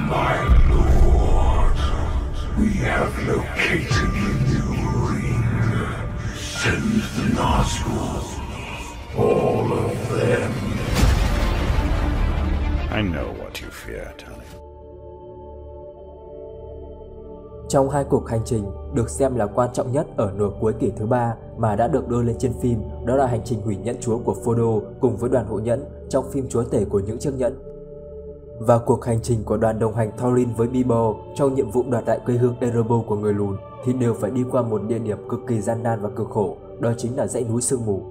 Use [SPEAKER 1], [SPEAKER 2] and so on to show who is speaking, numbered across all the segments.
[SPEAKER 1] My lord, we have located the new ring. Send the Nazgûl, all of them.
[SPEAKER 2] I know what you fear, Tony.
[SPEAKER 3] Trong hai cuộc hành trình được xem là quan trọng nhất ở nửa cuối kỷ thứ 3 mà đã được đưa lên trên phim, đó là hành trình hủy nhẫn chúa của Frodo cùng với đoàn hộ nhẫn trong phim Chúa tể của những chiếc nhẫn, và cuộc hành trình của đoàn đồng hành Thorin với Bilbo trong nhiệm vụ đoạt lại quê hương Erebor của người lùn thì đều phải đi qua một địa điểm cực kỳ gian nan và cực khổ, đó chính là dãy núi sương mù.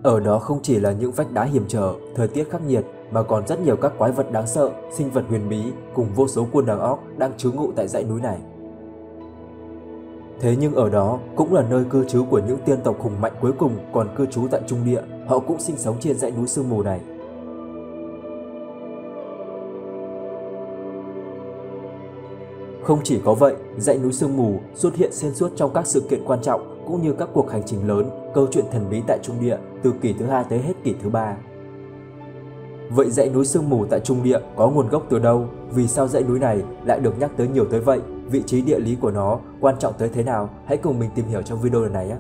[SPEAKER 3] Ở đó không chỉ là những vách đá hiểm trở, thời tiết khắc nghiệt mà còn rất nhiều các quái vật đáng sợ, sinh vật huyền bí cùng vô số quân đàn orc đang trú ngụ tại dãy núi này. Thế nhưng ở đó cũng là nơi cư trú của những tiên tộc hùng mạnh cuối cùng còn cư trú tại Trung Địa, họ cũng sinh sống trên dãy núi sương mù này. Không chỉ có vậy, dãy núi sương mù xuất hiện xuyên suốt trong các sự kiện quan trọng cũng như các cuộc hành trình lớn, câu chuyện thần bí tại Trung Địa từ kỷ thứ 2 tới hết kỷ thứ 3. Vậy dãy núi sương mù tại Trung Địa có nguồn gốc từ đâu? Vì sao dãy núi này lại được nhắc tới nhiều tới vậy? Vị trí địa lý của nó quan trọng tới thế nào? Hãy cùng mình tìm hiểu trong video này nhé!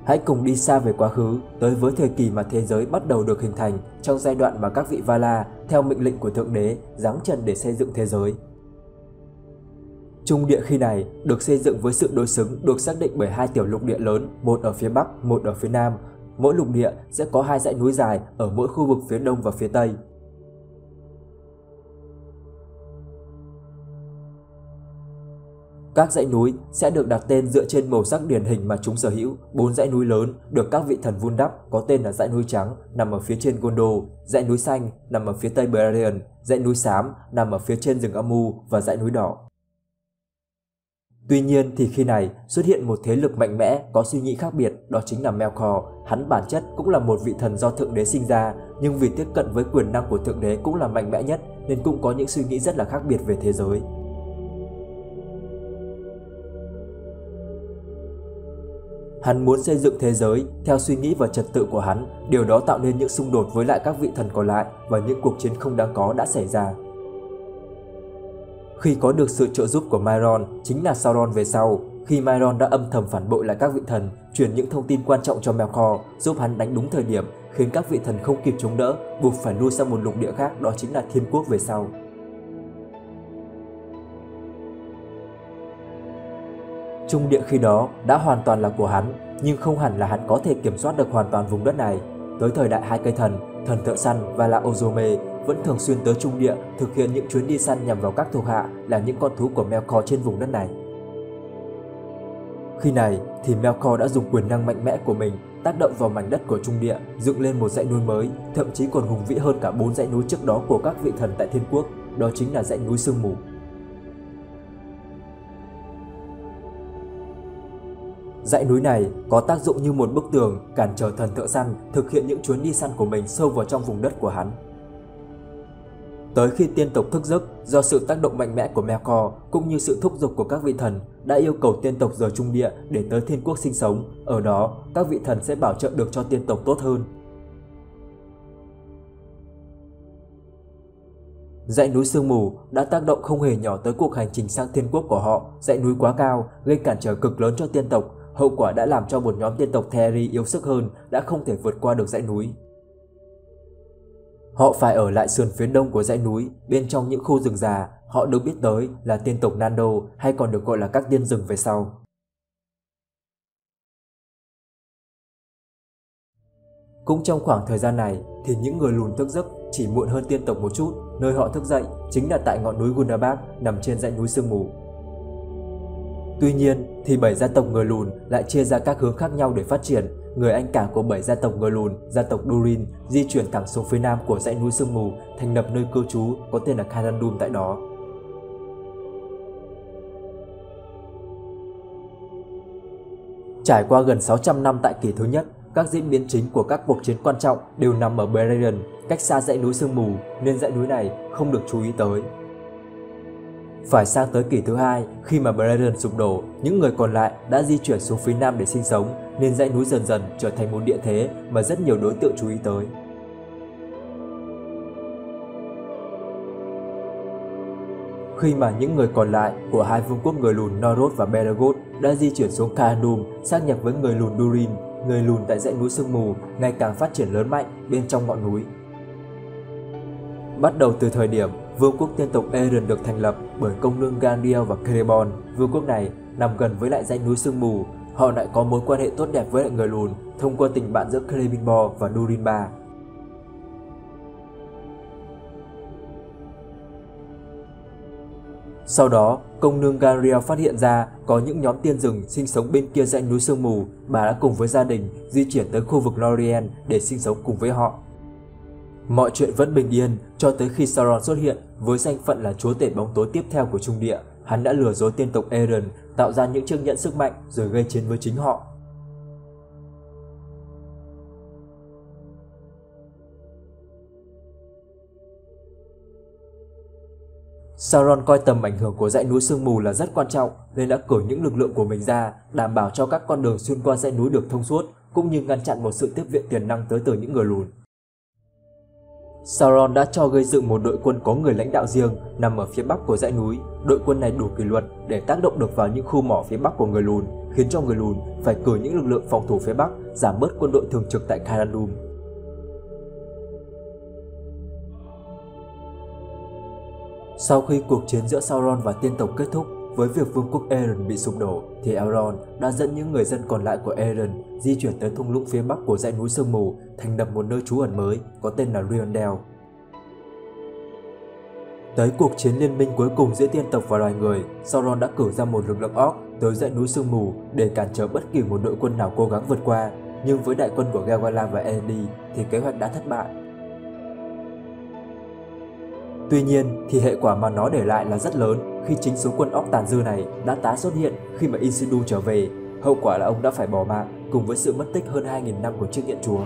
[SPEAKER 3] Hãy cùng đi xa về quá khứ, tới với thời kỳ mà thế giới bắt đầu được hình thành, trong giai đoạn mà các vị Valar theo mệnh lệnh của Thượng Đế giáng trần để xây dựng thế giới. Trung Địa khi này được xây dựng với sự đối xứng được xác định bởi hai tiểu lục địa lớn, một ở phía Bắc, một ở phía Nam. Mỗi lục địa sẽ có hai dãy núi dài ở mỗi khu vực phía Đông và phía Tây. Các dãy núi sẽ được đặt tên dựa trên màu sắc điển hình mà chúng sở hữu. 4 dãy núi lớn được các vị thần vun đắp có tên là dãy núi trắng nằm ở phía trên Gondor, dãy núi xanh nằm ở phía tây Beleriand, dãy núi xám nằm ở phía trên rừng âm u và dãy núi đỏ. Tuy nhiên thì khi này xuất hiện một thế lực mạnh mẽ có suy nghĩ khác biệt, đó chính là Melkor. Hắn bản chất cũng là một vị thần do Thượng Đế sinh ra, nhưng vì tiếp cận với quyền năng của Thượng Đế cũng là mạnh mẽ nhất nên cũng có những suy nghĩ rất là khác biệt về thế giới. Hắn muốn xây dựng thế giới theo suy nghĩ và trật tự của hắn, điều đó tạo nên những xung đột với lại các vị thần còn lại và những cuộc chiến không đáng có đã xảy ra. Khi có được sự trợ giúp của Mairon, chính là Sauron về sau, khi Mairon đã âm thầm phản bội lại các vị thần, truyền những thông tin quan trọng cho Melkor, giúp hắn đánh đúng thời điểm, khiến các vị thần không kịp chống đỡ, buộc phải lui sang một lục địa khác, đó chính là Thiên Quốc về sau. Trung Địa khi đó đã hoàn toàn là của hắn, nhưng không hẳn là hắn có thể kiểm soát được hoàn toàn vùng đất này. Tới thời đại hai cây thần, thần thợ săn và là Ozome vẫn thường xuyên tới Trung Địa thực hiện những chuyến đi săn nhằm vào các thuộc hạ là những con thú của Melkor trên vùng đất này. Khi này thì Melkor đã dùng quyền năng mạnh mẽ của mình tác động vào mảnh đất của Trung Địa, dựng lên một dãy núi mới, thậm chí còn hùng vĩ hơn cả 4 dãy núi trước đó của các vị thần tại Thiên Quốc, đó chính là dãy núi sương mù. Dãy núi này có tác dụng như một bức tường cản trở thần thợ săn thực hiện những chuyến đi săn của mình sâu vào trong vùng đất của hắn. Tới khi tiên tộc thức giấc do sự tác động mạnh mẽ của Melkor cũng như sự thúc giục của các vị thần đã yêu cầu tiên tộc rời Trung Địa để tới Thiên Quốc sinh sống, ở đó các vị thần sẽ bảo trợ được cho tiên tộc tốt hơn. Dãy núi sương mù đã tác động không hề nhỏ tới cuộc hành trình sang Thiên Quốc của họ. Dãy núi quá cao gây cản trở cực lớn cho tiên tộc, hậu quả đã làm cho một nhóm tiên tộc Therii yếu sức hơn đã không thể vượt qua được dãy núi. Họ phải ở lại sườn phía đông của dãy núi, bên trong những khu rừng già, họ được biết tới là tiên tộc Nando hay còn được gọi là các tiên rừng về sau. Cũng trong khoảng thời gian này thì những người lùn thức giấc chỉ muộn hơn tiên tộc một chút, nơi họ thức dậy chính là tại ngọn núi Gundabad nằm trên dãy núi sương mù. Tuy nhiên thì 7 gia tộc người lùn lại chia ra các hướng khác nhau để phát triển. Người anh cả của 7 gia tộc người lùn, gia tộc Durin, di chuyển thẳng xuống phía nam của dãy núi sương mù, thành lập nơi cư trú có tên là Khadandum tại đó. Trải qua gần 600 năm tại kỷ thứ nhất, các diễn biến chính của các cuộc chiến quan trọng đều nằm ở Beleriand, cách xa dãy núi sương mù nên dãy núi này không được chú ý tới. Phải sang tới kỷ thứ 2, khi mà Berion sụp đổ, những người còn lại đã di chuyển xuống phía nam để sinh sống, nên dãy núi dần dần trở thành một địa thế mà rất nhiều đối tượng chú ý tới. Khi mà những người còn lại của hai vương quốc người lùn Norod và Beregoth đã di chuyển xuống Kharadum, xác nhập với người lùn Durin, người lùn tại dãy núi sương mù ngày càng phát triển lớn mạnh bên trong ngọn núi. Bắt đầu từ thời điểm vương quốc tiên tộc Eren được thành lập bởi công nương Gandriel và Celeborn, vương quốc này nằm gần với lại dãy núi sương mù, họ lại có mối quan hệ tốt đẹp với lại người lùn thông qua tình bạn giữa Celebrimbor và Durinba. Sau đó, công nương Gandriel phát hiện ra có những nhóm tiên rừng sinh sống bên kia dãy núi sương mù, bà đã cùng với gia đình di chuyển tới khu vực Lorien để sinh sống cùng với họ. Mọi chuyện vẫn bình yên cho tới khi Sauron xuất hiện với danh phận là chúa tể bóng tối tiếp theo của Trung Địa. Hắn đã lừa dối tiên tộc Eren, tạo ra những chiếc nhẫn sức mạnh rồi gây chiến với chính họ. Sauron coi tầm ảnh hưởng của dãy núi sương mù là rất quan trọng nên đã cử những lực lượng của mình ra đảm bảo cho các con đường xuyên qua dãy núi được thông suốt, cũng như ngăn chặn một sự tiếp viện tiềm năng tới từ những người lùn. Sauron đã cho gây dựng một đội quân có người lãnh đạo riêng nằm ở phía bắc của dãy núi. Đội quân này đủ kỷ luật để tác động được vào những khu mỏ phía bắc của người lùn, khiến cho người lùn phải cử những lực lượng phòng thủ phía bắc, giảm bớt quân đội thường trực tại Kharadum. Sau khi cuộc chiến giữa Sauron và tiên tộc kết thúc với việc vương quốc Eren bị sụp đổ, thì Elrond đã dẫn những người dân còn lại của Eren di chuyển tới thung lũng phía bắc của dãy núi sương mù, thành lập một nơi trú ẩn mới có tên là Rivendell. Tới cuộc chiến liên minh cuối cùng giữa tiên tộc và loài người, Sauron đã cử ra một lực lượng orc tới dãy núi sương mù để cản trở bất kỳ một đội quân nào cố gắng vượt qua, nhưng với đại quân của Gelgala và Elendil thì kế hoạch đã thất bại. Tuy nhiên thì hệ quả mà nó để lại là rất lớn khi chính số quân orc tàn dư này đã tái xuất hiện khi mà Isildur trở về. Hậu quả là ông đã phải bỏ mạng cùng với sự mất tích hơn 2.000 năm của chiếc nhẫn chúa.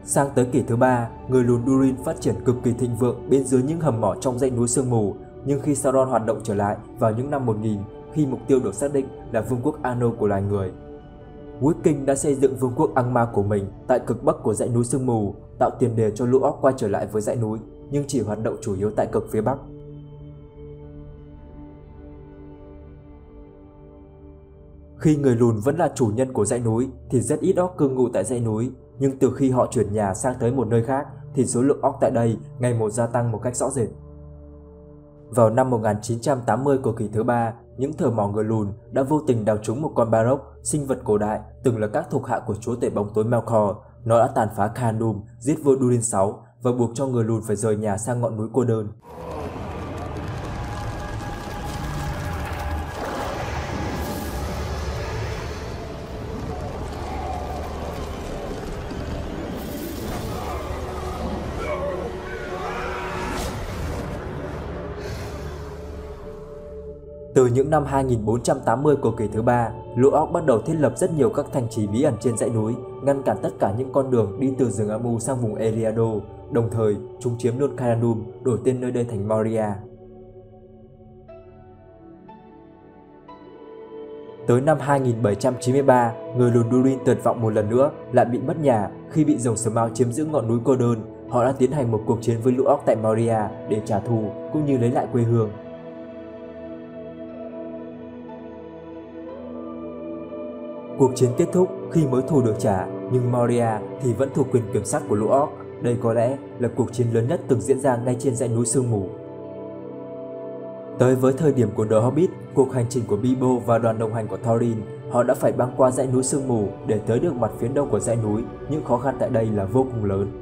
[SPEAKER 3] Sang tới kỷ thứ 3, người lùn Durin phát triển cực kỳ thịnh vượng bên dưới những hầm mỏ trong dãy núi sương mù. Nhưng khi Sauron hoạt động trở lại vào những năm 1000, khi mục tiêu được xác định là vương quốc Arnor của loài người, Wicking đã xây dựng vương quốc Angmar của mình tại cực bắc của dãy núi sương mù, tạo tiền đề cho lũ orc quay trở lại với dãy núi, nhưng chỉ hoạt động chủ yếu tại cực phía bắc. Khi người lùn vẫn là chủ nhân của dãy núi thì rất ít orc cư ngụ tại dãy núi, nhưng từ khi họ chuyển nhà sang tới một nơi khác thì số lượng orc tại đây ngày một gia tăng một cách rõ rệt. Vào năm 1980 của kỷ thứ 3, những thợ mỏ người lùn đã vô tình đào trúng một con Balrog, sinh vật cổ đại từng là các thuộc hạ của chúa tể bóng tối Melkor. Nó đã tàn phá Kharadum, giết vua Durin 6 và buộc cho người lùn phải rời nhà sang ngọn núi cô đơn. Từ những năm 2480 của kỷ thứ 3, lũ orc bắt đầu thiết lập rất nhiều các thành trì bí ẩn trên dãy núi, ngăn cản tất cả những con đường đi từ rừng Amu sang vùng Eriado. Đồng thời, chúng chiếm luôn Kharadum, đổi tên nơi đây thành Moria. Tới năm 2793, người lùn Durin tuyệt vọng một lần nữa, lại bị mất nhà khi bị rồng Smaug chiếm giữ ngọn núi cô đơn. Họ đã tiến hành một cuộc chiến với lũ orc tại Moria để trả thù cũng như lấy lại quê hương. Cuộc chiến kết thúc khi mối thù được trả, nhưng Moria thì vẫn thuộc quyền kiểm soát của lũ orc. Đây có lẽ là cuộc chiến lớn nhất từng diễn ra ngay trên dãy núi sương mù. Tới với thời điểm của The Hobbit, cuộc hành trình của Bilbo và đoàn đồng hành của Thorin, họ đã phải băng qua dãy núi sương mù để tới được mặt phía đông của dãy núi. Những khó khăn tại đây là vô cùng lớn.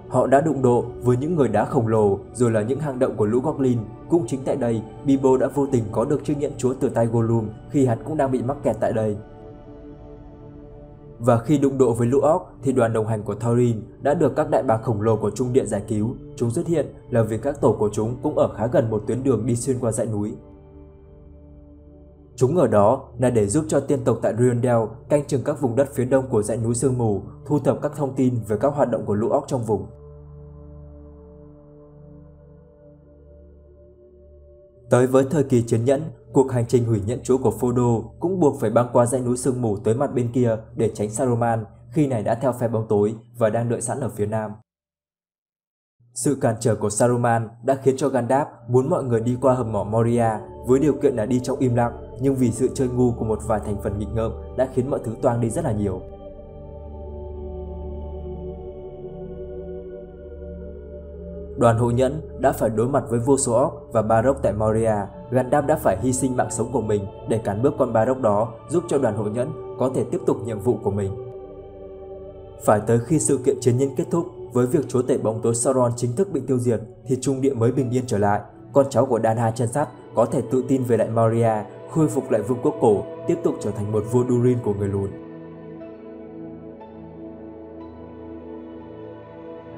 [SPEAKER 3] Họ đã đụng độ với những người đá khổng lồ, rồi là những hang động của lũ Goblin. Cũng chính tại đây, Bilbo đã vô tình có được chiếc nhẫn chúa từ tay Gollum khi hắn cũng đang bị mắc kẹt tại đây. Và khi đụng độ với lũ orc thì đoàn đồng hành của Thorin đã được các đại bàng khổng lồ của Trung Điện giải cứu. Chúng xuất hiện là vì các tổ của chúng cũng ở khá gần một tuyến đường đi xuyên qua dãy núi. Chúng ở đó là để giúp cho tiên tộc tại Rivendell canh chừng các vùng đất phía đông của dãy núi sương mù, thu thập các thông tin về các hoạt động của lũ orc trong vùng. Tới với thời kỳ chiến nhẫn, cuộc hành trình hủy nhận chúa của Frodo cũng buộc phải băng qua dãy núi sương mù tới mặt bên kia để tránh Saruman, khi này đã theo phe bóng tối và đang đợi sẵn ở phía nam. Sự cản trở của Saruman đã khiến cho Gandalf muốn mọi người đi qua hầm mỏ Moria với điều kiện là đi trong im lặng, nhưng vì sự chơi ngu của một vài thành phần nghịch ngợm đã khiến mọi thứ toang đi rất là nhiều. Đoàn hộ nhẫn đã phải đối mặt với vô số orc và Balrog tại Moria. Gandalf đã phải hy sinh mạng sống của mình để cản bước con Balrog đó, giúp cho đoàn hộ nhẫn có thể tiếp tục nhiệm vụ của mình. Phải tới khi sự kiện chiến nhân kết thúc với việc chúa tể bóng tối Sauron chính thức bị tiêu diệt thì Trung Địa mới bình yên trở lại. Con cháu của Danha chân sắt có thể tự tin về lại Moria, khôi phục lại vương quốc cổ, tiếp tục trở thành một vua Durin của người lùn.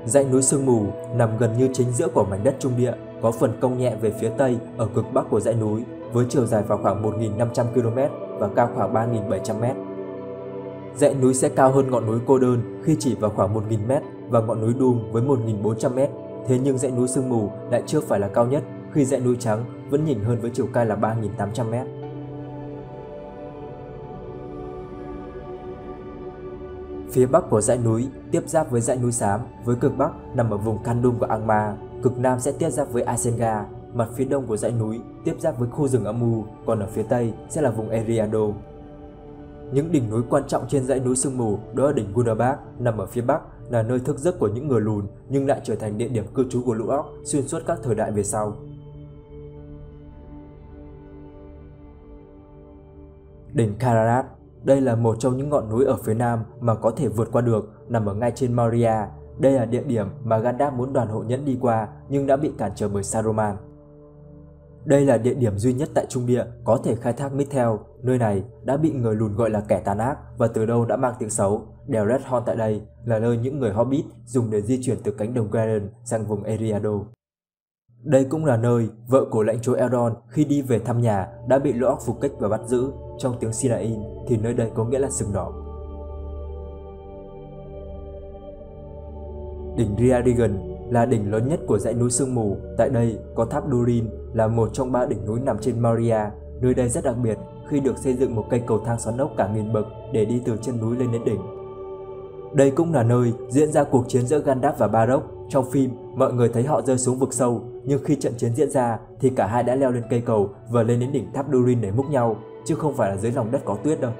[SPEAKER 3] Dãy núi sương mù nằm gần như chính giữa của mảnh đất Trung Địa, có phần cong nhẹ về phía tây ở cực bắc của dãy núi, với chiều dài vào khoảng 1.500 km và cao khoảng 3.700 m. Dãy núi sẽ cao hơn ngọn núi Cô Đơn khi chỉ vào khoảng 1.000 m và ngọn núi Doom với 1.400 m. Thế nhưng dãy núi sương mù lại chưa phải là cao nhất, khi dãy núi trắng vẫn nhỉnh hơn với chiều cao là 3.800 m. Phía bắc của dãy núi tiếp giáp với dãy núi xám, với cực bắc nằm ở vùng Khandum của Angmar, cực nam sẽ tiếp giáp với Isengard, mặt phía đông của dãy núi tiếp giáp với khu rừng âm u, còn ở phía tây sẽ là vùng Eriado. Những đỉnh núi quan trọng trên dãy núi sương mù đó là đỉnh Gundabad nằm ở phía bắc, là nơi thức giấc của những người lùn nhưng lại trở thành địa điểm cư trú của lũ orc xuyên suốt các thời đại về sau. Đỉnh Kararat, đây là một trong những ngọn núi ở phía nam mà có thể vượt qua được, nằm ở ngay trên Moria. Đây là địa điểm mà Gandalf muốn đoàn hộ nhẫn đi qua nhưng đã bị cản trở bởi Saruman. Đây là địa điểm duy nhất tại Trung Địa có thể khai thác Mithril. Nơi này đã bị người lùn gọi là kẻ tàn ác và từ đâu đã mang tiếng xấu. Đèo Red Horn tại đây là nơi những người Hobbit dùng để di chuyển từ cánh đồng Garen sang vùng Eriado. Đây cũng là nơi vợ của lãnh chúa Elrond khi đi về thăm nhà đã bị lũ orc phục kích và bắt giữ. Trong tiếng Sindarin thì nơi đây có nghĩa là sừng đỏ. Đỉnh Riadigan là đỉnh lớn nhất của dãy núi sương mù. Tại đây có tháp Durin là một trong 3 đỉnh núi nằm trên Moria. Nơi đây rất đặc biệt khi được xây dựng một cây cầu thang xoắn ốc cả nghìn bậc để đi từ chân núi lên đến đỉnh. Đây cũng là nơi diễn ra cuộc chiến giữa Gandalf và Balrog. Trong phim, mọi người thấy họ rơi xuống vực sâu, nhưng khi trận chiến diễn ra thì cả hai đã leo lên cây cầu và lên đến đỉnh tháp Durin để múc nhau, chứ không phải là dưới lòng đất có tuyết đâu.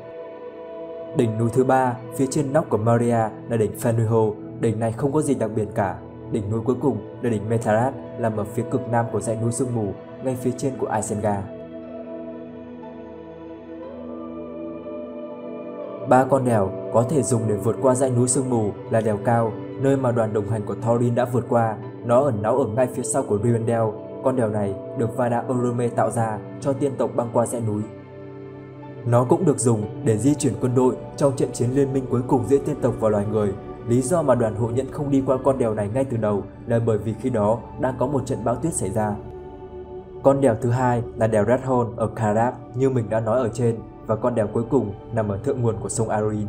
[SPEAKER 3] Đỉnh núi thứ 3 phía trên nóc của Moria là đỉnh Fenrir. Đỉnh này không có gì đặc biệt cả. Đỉnh núi cuối cùng là đỉnh Metarat, nằm ở phía cực nam của dãy núi sương mù, ngay phía trên của Isengard. 3 con đèo có thể dùng để vượt qua dãy núi sương mù là đèo cao, nơi mà đoàn đồng hành của Thorin đã vượt qua. Nó ẩn náu ở ngay phía sau của Rivendell. Con đèo này được Vada Orome tạo ra cho tiên tộc băng qua dãy núi. Nó cũng được dùng để di chuyển quân đội trong trận chiến liên minh cuối cùng giữa tiên tộc và loài người. Lý do mà đoàn hộ nhẫn không đi qua con đèo này ngay từ đầu là bởi vì khi đó đang có một trận bão tuyết xảy ra. Con đèo thứ hai là đèo Red Horn ở Karab như mình đã nói ở trên, và con đèo cuối cùng nằm ở thượng nguồn của sông Arin.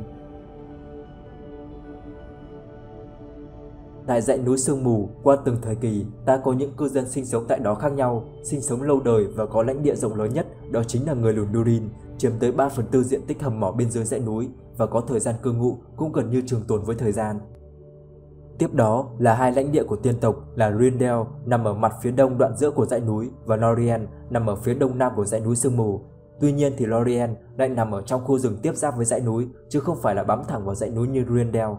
[SPEAKER 3] Tại dãy núi sương mù, qua từng thời kỳ, ta có những cư dân sinh sống tại đó khác nhau, sinh sống lâu đời và có lãnh địa rộng lớn nhất, đó chính là người lùn Durin, chiếm tới 3/4 diện tích hầm mỏ bên dưới dãy núi và có thời gian cư ngụ cũng gần như trường tồn với thời gian. Tiếp đó là hai lãnh địa của tiên tộc là Rivendell nằm ở mặt phía đông đoạn giữa của dãy núi và Lorien nằm ở phía đông nam của dãy núi sương mù. Tuy nhiên thì Lorien lại nằm ở trong khu rừng tiếp giáp với dãy núi chứ không phải là bám thẳng vào dãy núi như Rivendell.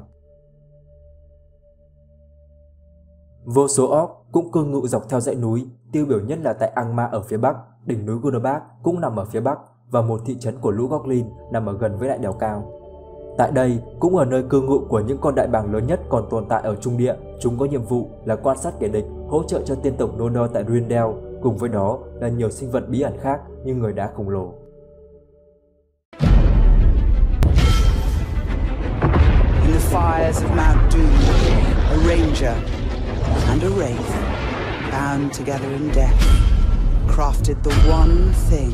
[SPEAKER 3] Vô số orc cũng cư ngụ dọc theo dãy núi, tiêu biểu nhất là tại Angmar ở phía bắc, đỉnh núi Gundabad cũng nằm ở phía bắc và một thị trấn của lũ Goblin nằm ở gần với đại đèo cao. Tại đây cũng ở nơi cư ngụ của những con đại bàng lớn nhất còn tồn tại ở Trung Địa. Chúng có nhiệm vụ là quan sát kẻ địch, hỗ trợ cho tiên tộc Noldor tại Rivendell, cùng với đó là nhiều sinh vật bí ẩn khác như người đá khổng lồ.
[SPEAKER 4] heirs of Mount Doom, a ranger and a wraith, bound together in death, crafted the one thing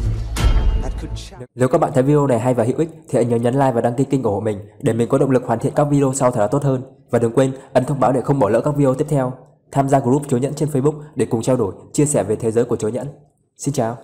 [SPEAKER 4] that could.
[SPEAKER 3] Nếu các bạn thấy video này hay và hữu ích thì hãy nhớ nhấn like và đăng ký kênh ủng hộ mình để mình có động lực hoàn thiện các video sau thật là tốt hơn. Và đừng quên ấn thông báo để không bỏ lỡ các video tiếp theo. Tham gia group Chối Nhẫn trên Facebook để cùng trao đổi, chia sẻ về thế giới của Chối Nhẫn. Xin chào.